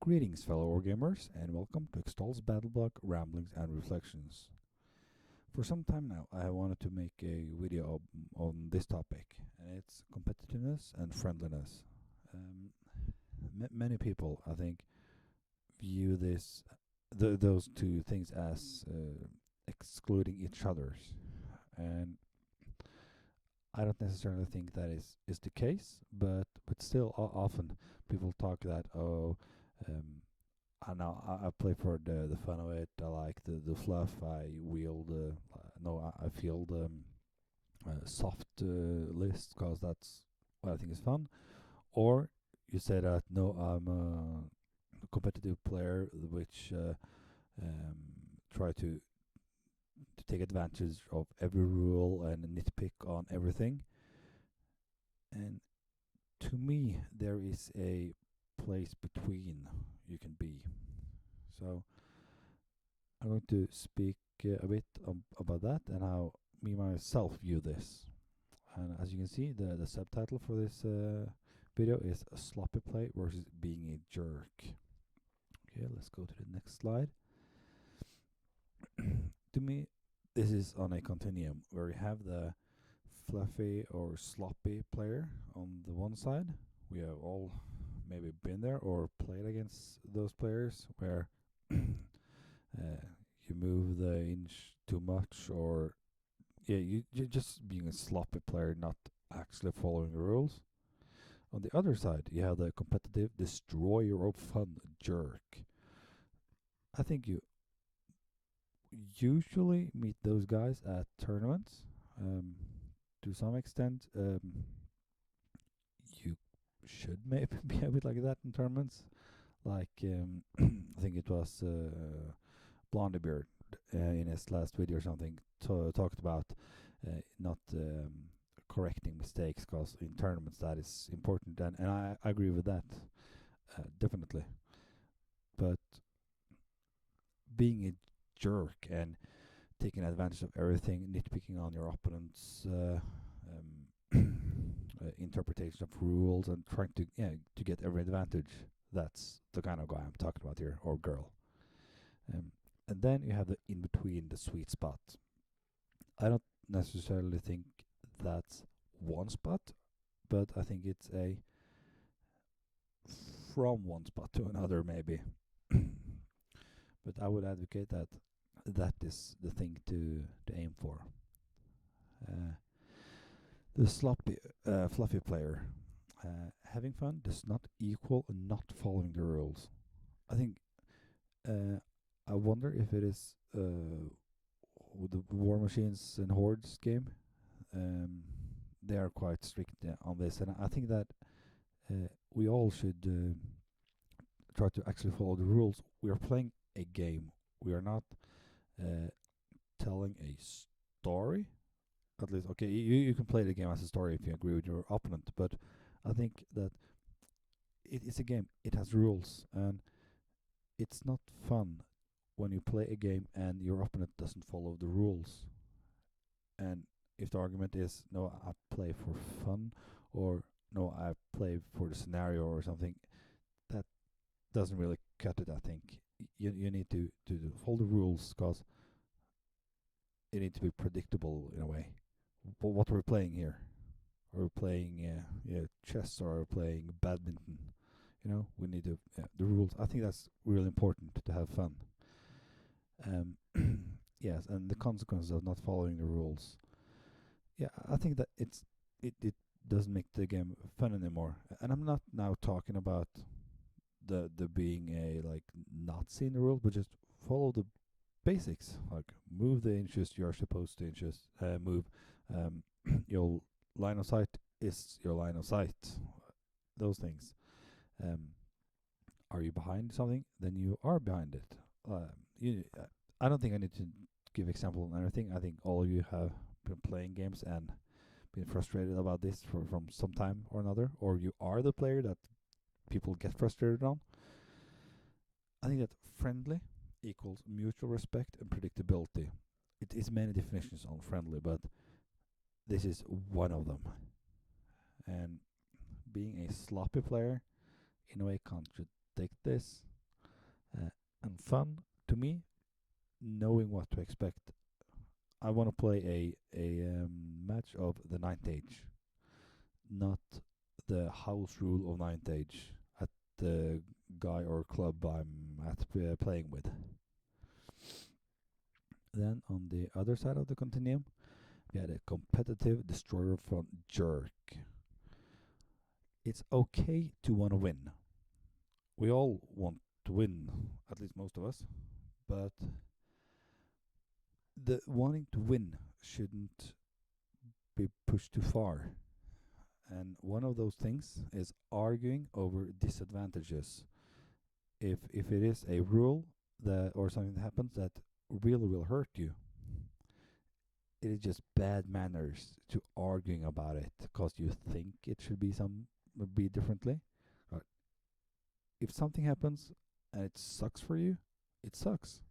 Greetings, fellow wargamers, and welcome to Extol's Battleblock Ramblings and Reflections. For some time now, I wanted to make a video on this topic, and it's competitiveness and friendliness. Many people, I think, view those two things as excluding each other's, and I don't necessarily think that is the case, but still often people talk that I play for the fun of it. I like the fluff. I wield I feel the soft list because that's what I think is fun. Or you say that no, I'm a competitive player which try to take advantage of every rule and nitpick on everything. And to me, there is a place between you can be. So I'm going to speak a bit about that and how me myself view this. And as you can see, the subtitle for this video is a sloppy play versus being a jerk. Okay, let's go to the next slide. To me, this is on a continuum where you have the fluffy or sloppy player on the one side. We have all maybe been there or played against those players where you move the inch too much, or you're just being a sloppy player, not actually following the rules. On the other side, you have the competitive destroyer of fun jerk. I think you usually meet those guys at tournaments. To some extent, you should maybe be a bit like that in tournaments. Like I think it was Blondiebeard in his last video or something talked about not correcting mistakes, because in tournaments that is important, and I agree with that definitely. But being a jerk and taking advantage of everything, nitpicking on your opponent's interpretation of rules and trying to get every advantage, that's the kind of guy I'm talking about here, or girl. And then you have the in between, the sweet spot. I don't necessarily think that's one spot, but I think it's a from one spot to another maybe. But I would advocate that is the thing to aim for. The sloppy, fluffy player. Having fun does not equal not following the rules. I think I wonder if it is with the War Machines and Hordes game. They are quite strict on this, and I think that we all should try to actually follow the rules. We are playing a game. We are not telling a story. At least, okay, you can play the game as a story if you agree with your opponent, but I think that it is a game. It has rules, and it's not fun when you play a game and your opponent doesn't follow the rules. And if the argument is, no, I play for fun, or no, I play for the scenario or something, that doesn't really cut it, I think. You need to follow the rules, because it needs to be predictable in a way. But what are we playing here? Are we playing chess, or are we playing badminton? We need to the rules. I think that's really important to have fun. Yes, and the consequences of not following the rules. Yeah, I think that it doesn't make the game fun anymore. And I'm not now talking about the being a like not seeing the rules, but just follow the basics, like move the inches you're supposed to move. Your line of sight is your line of sight. Those things. Are you behind something? Then you are behind it. I don't think I need to give example on everything. I think all of you have been playing games and been frustrated about this from some time or another, or you are the player that people get frustrated on. I think that friendly equals mutual respect and predictability. It is many definitions on friendly, but this is one of them. And being a sloppy player in a way contradict this. And fun to me, knowing what to expect. I want to play a match of the ninth age, not the house rule of ninth age at the guy or club I'm at playing with. Then on the other side of the continuum, we had a competitive destroyer from Jerk. It's okay to want to win. We all want to win, at least most of us, but the wanting to win shouldn't be pushed too far. And one of those things is arguing over disadvantages. If it is a rule that or something that happens that really will hurt you, it is just bad manners to arguing about it because you think it should be differently. Uh, If something happens and it sucks for you, it sucks.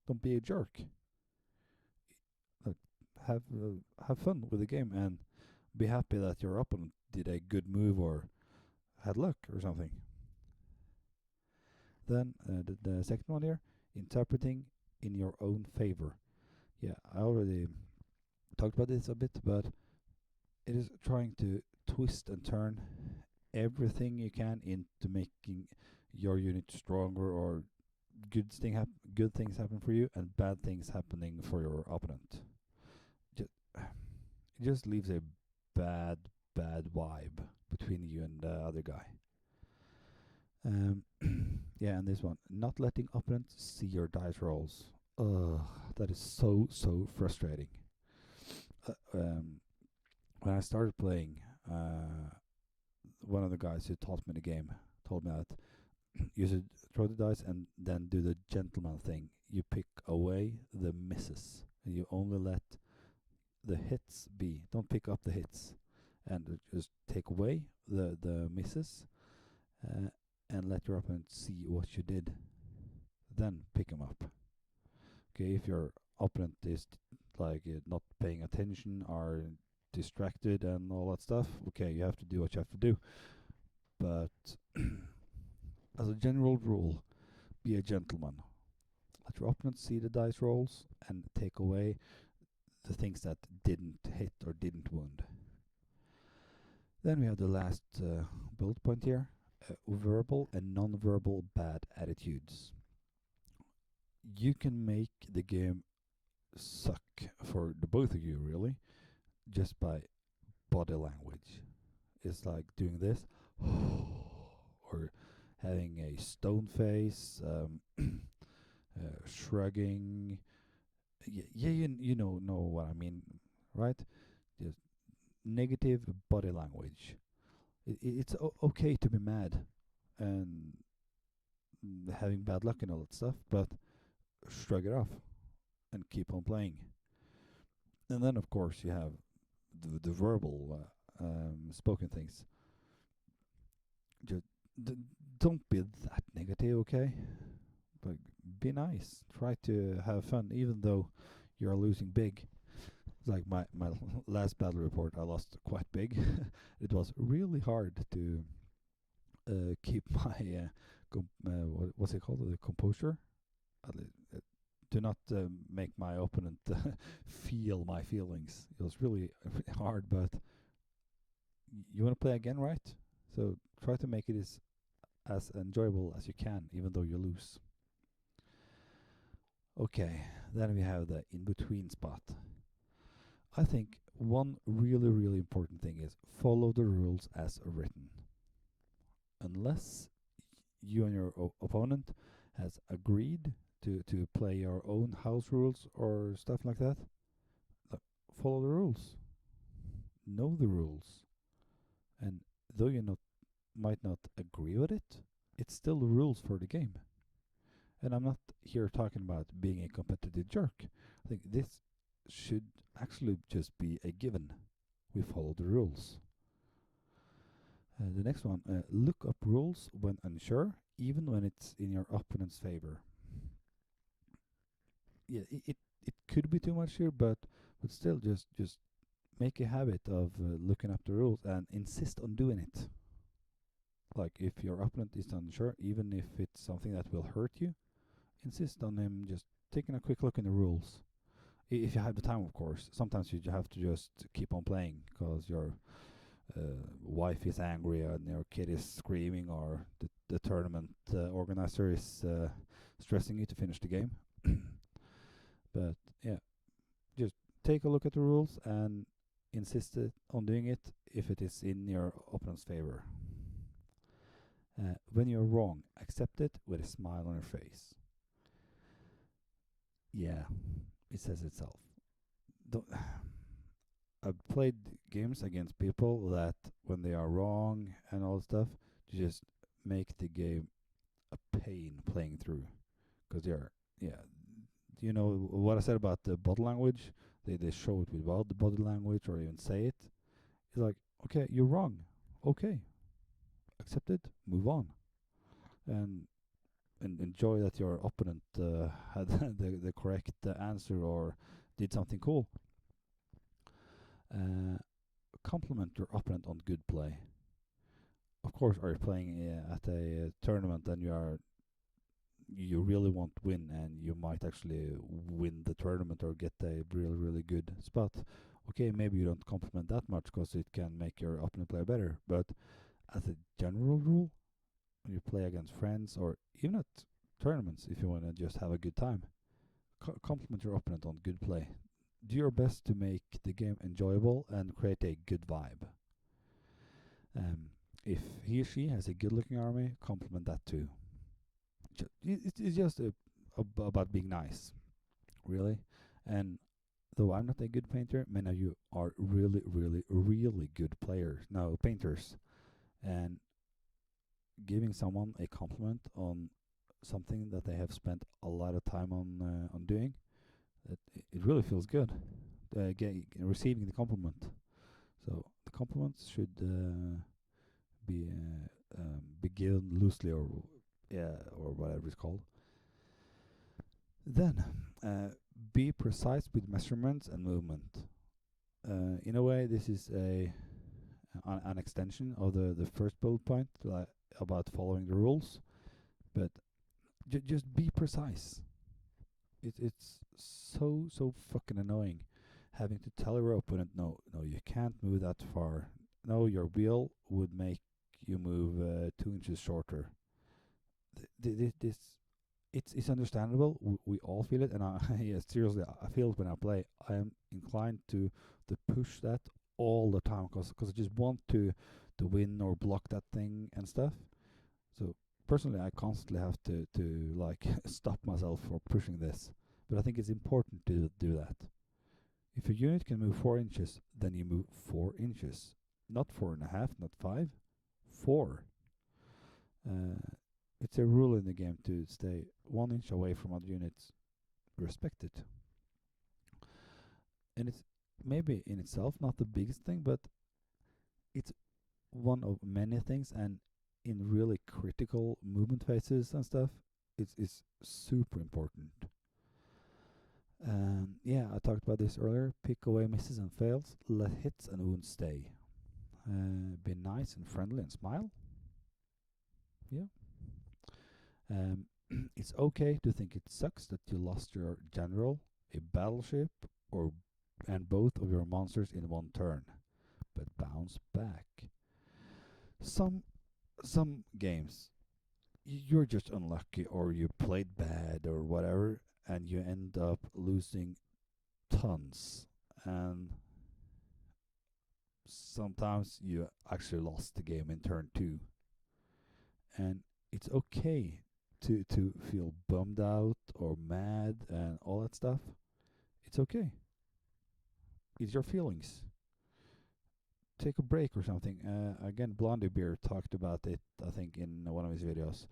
Don't be a jerk. Uh, have fun with the game and be happy that your opponent did a good move or had luck or something. Then the second one here, interpreting in your own favor. Yeah, I already talked about this a bit, but it is trying to twist and turn everything you can into making your unit stronger or good things happen for you and bad things happening for your opponent. Just, it just leaves a bad, bad vibe between you and the other guy. Yeah, and this one, not letting opponents see your dice rolls. Ugh, that is so frustrating. When I started playing, one of the guys who taught me the game told me that you should throw the dice and then do the gentleman thing. You pick away the misses, and you only let the hits be. Don't pick up the hits, and just take away the misses, and let your opponent see what you did. Then pick them up. Okay, if your opponent is like not paying attention or distracted and all that stuff, okay, you have to do what you have to do. But as a general rule, be a gentleman. Let your opponent see the dice rolls and take away the things that didn't hit or didn't wound. Then we have the last bullet point here, verbal and non-verbal bad attitudes. You can make the game suck for the both of you, really, just by body language. It's like doing this, or having a stone face, shrugging. Yeah, you know what I mean, right? Just negative body language. It's okay to be mad and having bad luck and all that stuff, but shrug it off and keep on playing. And then, of course, you have the verbal, spoken things. Just don't be that negative, okay? But be nice. Try to have fun, even though you're losing big. Like my last battle report, I lost quite big. It was really hard to keep my what's it called, the composure. Do not make my opponent feel my feelings. It was really hard, but you want to play again, right? So try to make it as enjoyable as you can, even though you lose. Okay, then we have the in-between spot. I think one really important thing is follow the rules as written. Unless you and your opponent has agreed to play your own house rules or stuff like that, follow the rules. Know the rules. And though you might not agree with it, it's still the rules for the game. And I'm not here talking about being a competitive jerk. I think this should actually just be a given. We follow the rules. The next one, look up rules when unsure, even when it's in your opponent's favor. Yeah, it could be too much here, but still just make a habit of looking up the rules and insist on doing it. Like if your opponent is unsure, even if it's something that will hurt you, insist on him just taking a quick look in the rules. If you have the time, of course. Sometimes you have to just keep on playing because your wife is angry and your kid is screaming, or the tournament organizer is stressing you to finish the game. But yeah, just take a look at the rules and insist on doing it if it is in your opponent's favor. When you're wrong, accept it with a smile on your face. Yeah, it says itself. Don't I've played games against people that when they are wrong and all stuff, just make the game a pain playing through. Because yeah, you know what I said about the body language? They show it without the body language or even say it. It's like, okay, you're wrong. Okay, accept it, move on. And enjoy that your opponent had the correct answer or did something cool. Compliment your opponent on good play. Of course, are you playing at a tournament and you really want to win and you might actually win the tournament or get a really good spot. Okay, maybe you don't compliment that much because it can make your opponent play better. But as a general rule, when you play against friends or even at tournaments, if you want to just have a good time, compliment your opponent on good play. Do your best to make the game enjoyable and create a good vibe. If he or she has a good-looking army, compliment that too. It's just about being nice, really. And though I'm not a good painter, many of you are really good painters. And giving someone a compliment on something that they have spent a lot of time on doing, it really feels good. Receiving the compliment. So the compliments should be given loosely or whatever it's called. Then be precise with measurements and movement. In a way, this is an extension of the first bullet point about following the rules, but just be precise. It's so fucking annoying having to tell your opponent, no, you can't move that far. No, your wheel would make you move 2 inches shorter. It's understandable. We all feel it, and seriously, I feel it when I play. I am inclined to push that all the time because I just want to win or block that thing and stuff. So personally, I constantly have to like stop myself for pushing this. But I think it's important to do that. If a unit can move 4 inches, then you move 4 inches. Not 4.5, not 5, 4. It's a rule in the game to stay 1 inch away from other units. Respect it. And it's maybe in itself not the biggest thing, but it's one of many things, and in really critical movement phases and stuff, it's super important. Yeah, I talked about this earlier. Pick away misses and fails. Let hits and wounds stay. Be nice and friendly and smile. Yeah. It's okay to think it sucks that you lost your general, a battleship, and both of your monsters in one turn, but bounce back. Some games you're just unlucky, or you played bad or whatever, and you end up losing tons, and sometimes you actually lost the game in turn 2, and it's okay to feel bummed out or mad and all that stuff. It's okay. It's your feelings. Take a break or something. Again, Blondie Beer talked about it, I think, in one of his videos.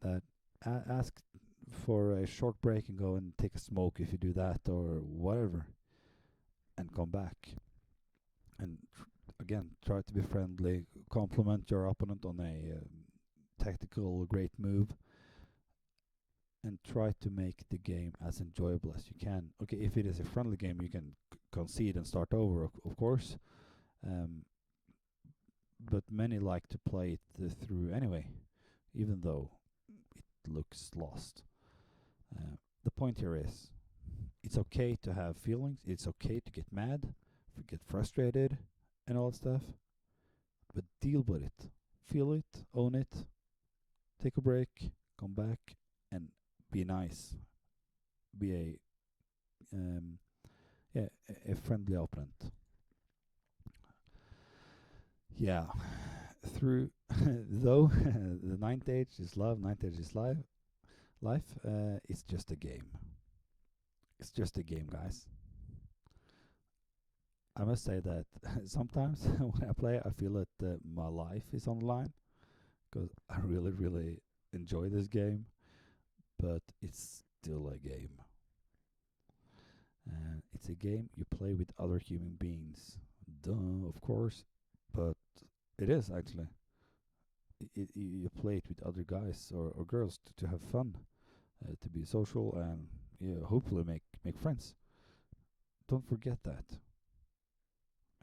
That ask for a short break and go and take a smoke if you do that or whatever, and come back. And again, try to be friendly. Compliment your opponent on a tactical great move, and try to make the game as enjoyable as you can. Okay, if it is a friendly game, you can concede and start over, of course. But many like to play it through anyway, even though it looks lost. The point here is, it's okay to have feelings, it's okay to get mad, get frustrated, and all that stuff, but deal with it. Feel it, own it, take a break, come back, and be nice. Be a friendly opponent. Yeah, through though the ninth age is love, ninth age is life. It's just a game. It's just a game, guys. I must say that sometimes when I play, I feel that my life is on the line because I really, really enjoy this game, but it's still a game. It's a game you play with other human beings. Duh, of course, but it is actually. You play it with other guys or girls to have fun, to be social, and hopefully make friends. Don't forget that.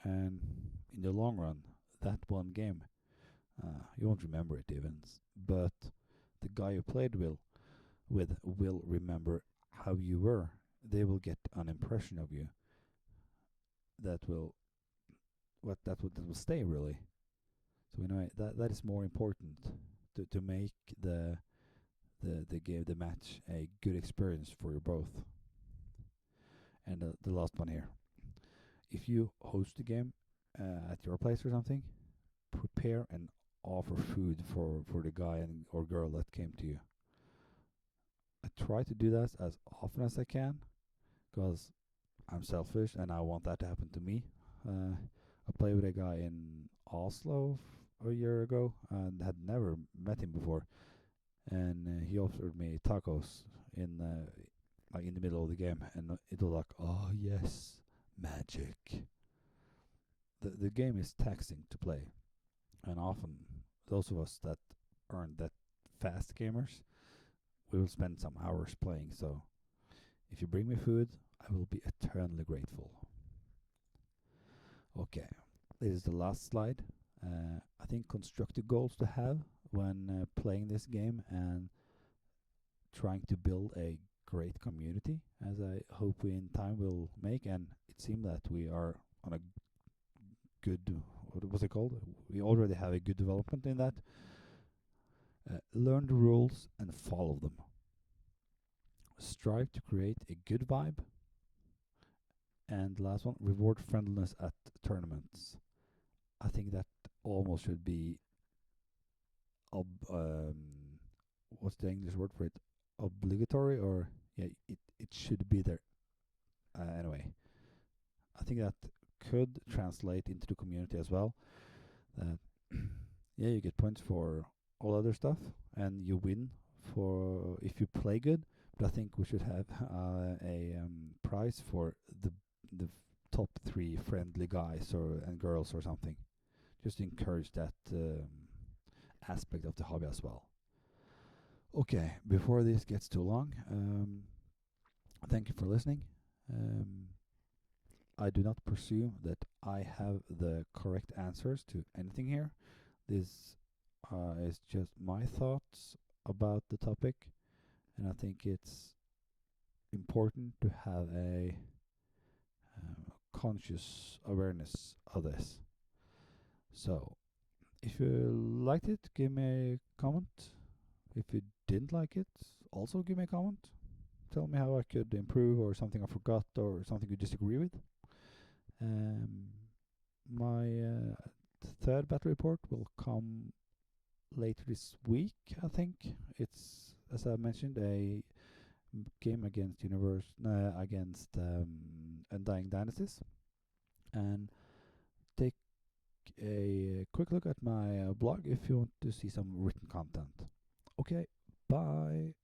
And in the long run, that one game, you won't remember it even, but the guy you played with will remember how you were. They will get an impression of you that will that will stay really. So anyway, that is more important to make the game, the match, a good experience for you both. And the last one here, if you host a game at your place or something, prepare and offer food for the guy or girl that came to you. I try to do that as often as I can, because I'm selfish and I want that to happen to me. I played with a guy in Oslo a year ago and had never met him before, and he offered me tacos in like in the middle of the game, and it was like, oh yes, magic. The game is taxing to play, and often those of us that aren't that fast gamers, we will spend some hours playing. So if you bring me food, I will be eternally grateful. Okay, this is the last slide. I think constructive goals to have when playing this game and trying to build a great community, as I hope we in time will make. And it seems that we are on a good, what was it called? We already have a good development in that. Learn the rules and follow them. Strive to create a good vibe. And last one, reward friendliness at tournaments. I think that almost should be what's the English word for it? Obligatory, or yeah, it should be there. Anyway, I think that could translate into the community as well. That yeah, you get points for all other stuff, and you win for if you play good. But I think we should have a prize for the top 3 friendly guys and girls or something. Just to encourage that aspect of the hobby as well. Okay, before this gets too long, thank you for listening. I do not presume that I have the correct answers to anything here. This is just my thoughts about the topic, and I think it's important to have a conscious awareness of this. So, if you liked it, give me a comment. If you didn't like it, also give me a comment. Tell me how I could improve, or something I forgot, or something you disagree with. My third battle report will come later this week, I think. It's, as I mentioned, a game against Undying Dynasties. And take a quick look at my blog if you want to see some written content. Okay, bye.